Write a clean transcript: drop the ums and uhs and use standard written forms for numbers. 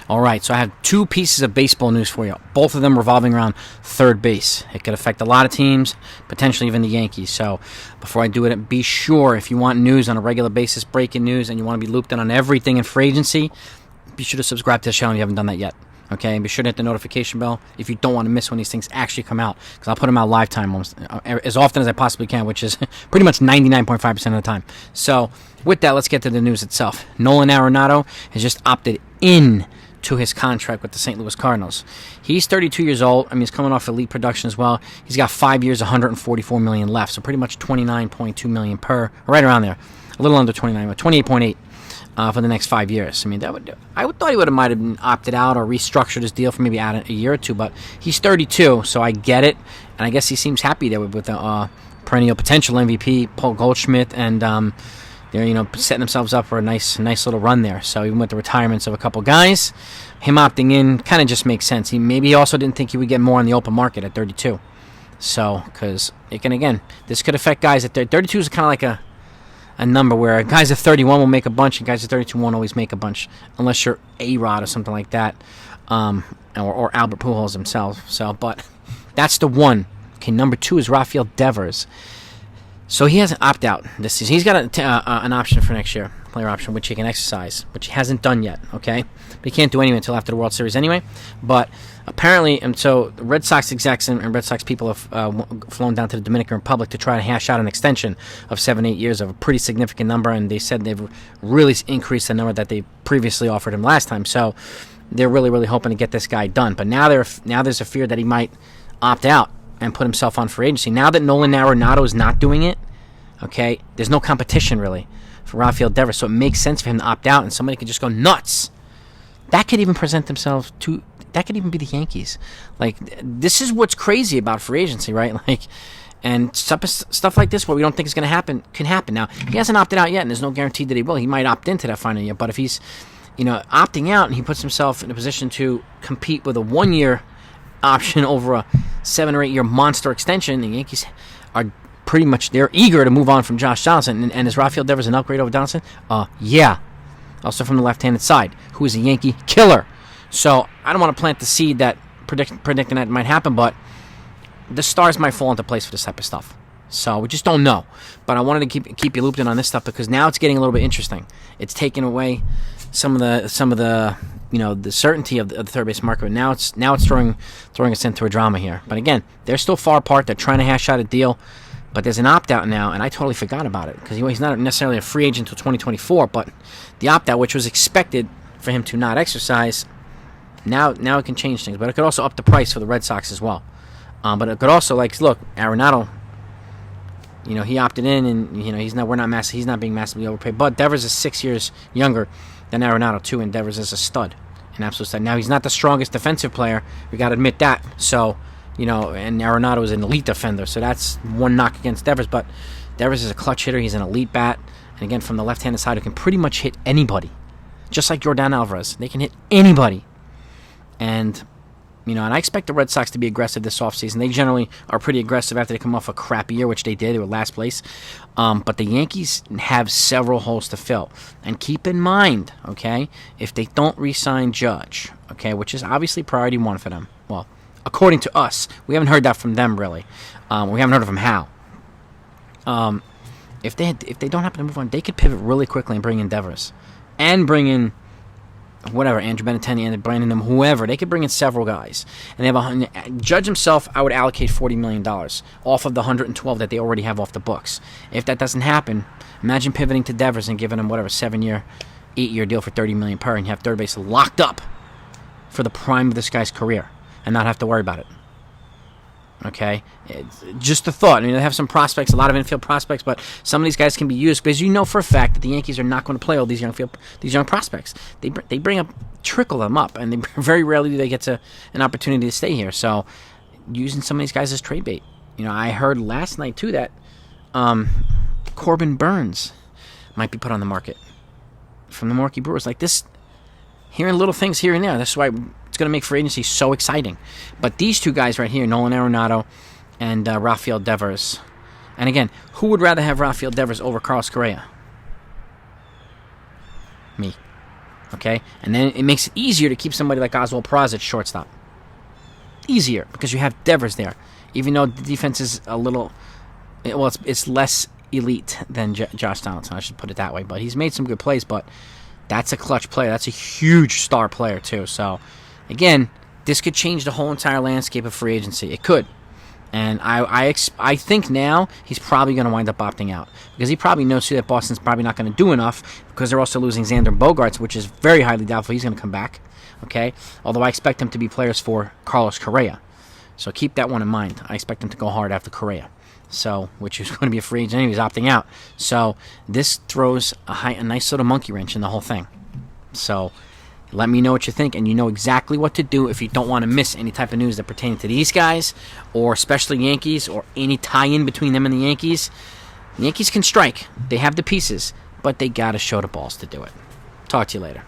All right, so I have two pieces of baseball news for you, both of them revolving around third base. It could affect a lot of teams, potentially even the Yankees. So before I do it, be sure if you want news on a regular basis, breaking news, and you want to be looped in on everything in free agency, be sure to subscribe to the channel if you haven't done that yet. Okay, and be sure to hit the notification bell if you don't want to miss when these things actually come out, because I'll put them out live time as often as I possibly can, which is pretty much 99.5% of the time. So with that, let's get to the news itself. Nolan Arenado has just opted in to his contract with the St. Louis Cardinals. He's 32 years old. I mean, he's coming off elite production as well. He's got 5 years, $144 million left, so pretty much $29.2 million per, right around there, a little under 29, but 28.8 for the next 5 years. I mean, I thought he might have been opted out or restructured his deal for maybe add a year or two, but he's 32, so I get it, and I guess he seems happy there with the perennial potential MVP Paul Goldschmidt, and they're setting themselves up for a nice little run there. So even with the retirements of a couple guys, him opting in kind of just makes sense. He also didn't think he would get more on the open market at 32. So because again, this could affect guys at 32 is kind of like a number where guys at 31 will make a bunch and guys at 32 won't always make a bunch unless you're A-Rod or something like that, or Albert Pujols himself. So, but that's the one. Okay, number two is Rafael Devers. So he has an opt-out this season. He's got an option for next year, player option, which he can exercise, which he hasn't done yet, okay? But he can't do anything until after the World Series anyway. But apparently, and so the Red Sox execs and Red Sox people have flown down to the Dominican Republic to try to hash out an extension of 7-8 years of a pretty significant number, and they said they've really increased the number that they previously offered him last time. So they're really, really hoping to get this guy done. But now there's a fear that he might opt out and put himself on free agency. Now that Nolan Arenado is not doing it, okay, there's no competition really for Rafael Devers, so it makes sense for him to opt out, and somebody could just go nuts. That could even present themselves to. That could even be the Yankees. Like, this is what's crazy about free agency, right? Like, and stuff like this where we don't think is going to happen can happen. Now he hasn't opted out yet, and there's no guarantee that he will. He might opt into that final year, but if he's, opting out and he puts himself in a position to compete with a 1-year option over a 7 or 8 year monster extension, the Yankees are pretty much, they're eager to move on from Josh Donaldson. And is Rafael Devers an upgrade over Donaldson? Yeah. Also from the left-handed side, who is a Yankee killer. So I don't want to plant the seed that predicting that might happen, but the stars might fall into place for this type of stuff. So we just don't know. But I wanted to keep you looped in on this stuff because now it's getting a little bit interesting. It's taking away some of the the certainty of the third base market. Now it's throwing us into a drama here. But again, they're still far apart. They're trying to hash out a deal. But there's an opt-out now, and I totally forgot about it because he's not necessarily a free agent until 2024, but the opt-out, which was expected for him to not exercise, now it can change things. But it could also up the price for the Red Sox as well. But it could also, look, Arenado, he opted in, and he's not being massively overpaid. But Devers is 6 years younger than Arenado too, and Devers is a stud, an absolute stud. Now he's not the strongest defensive player. We got to admit that. So. And Arenado is an elite defender, so that's one knock against Devers. But Devers is a clutch hitter. He's an elite bat. And again, from the left-handed side, who can pretty much hit anybody. Just like Yordan Alvarez. They can hit anybody. And, and I expect the Red Sox to be aggressive this offseason. They generally are pretty aggressive after they come off a crappy year, which they did. They were last place. But the Yankees have several holes to fill. And keep in mind, okay, if they don't re-sign Judge, okay, which is obviously priority one for them. Well, according to us, we haven't heard that from them really. We haven't heard of them how. If they don't happen to move on, they could pivot really quickly and bring in Devers, and bring in whatever Andrew Benintendi and Brandon them, whoever. They could bring in several guys, and they have Judge himself. I would allocate $40 million off of the 112 that they already have off the books. If that doesn't happen, imagine pivoting to Devers and giving him whatever 7-year, 8-year deal for $30 million per, and you have third base locked up for the prime of this guy's career. And not have to worry about it. Okay? It's just a thought. I mean, they have some prospects, a lot of infield prospects, but some of these guys can be used because for a fact that the Yankees are not going to play all these young prospects. They trickle them up, and very rarely do they get an opportunity to stay here. So, using some of these guys as trade bait. I heard last night, too, that Corbin Burns might be put on the market from the Milwaukee Brewers. Like this, hearing little things here and there. That's why it's going to make free agency so exciting. But these two guys right here, Nolan Arenado and Rafael Devers. And again, who would rather have Rafael Devers over Carlos Correa? Me. Okay? And then it makes it easier to keep somebody like Oswald Peraza at shortstop. Easier, because you have Devers there. Even though the defense is a little... Well, it's less elite than Josh Donaldson, I should put it that way. But he's made some good plays, but that's a clutch player. That's a huge star player, too. So, again, this could change the whole entire landscape of free agency. It could. And I think now he's probably going to wind up opting out. Because he probably knows too that Boston's probably not going to do enough, because they're also losing Xander Bogaerts, which is very highly doubtful he's going to come back. Okay? Although I expect them to be players for Carlos Correa. So keep that one in mind. I expect them to go hard after Correa. So, which is going to be a free agent anyway, he's opting out. So this throws a nice little monkey wrench in the whole thing. So let me know what you think, and you know exactly what to do if you don't want to miss any type of news that pertain to these guys, or especially Yankees, or any tie-in between them and the Yankees. The Yankees can strike. They have the pieces, but they got to show the balls to do it. Talk to you later.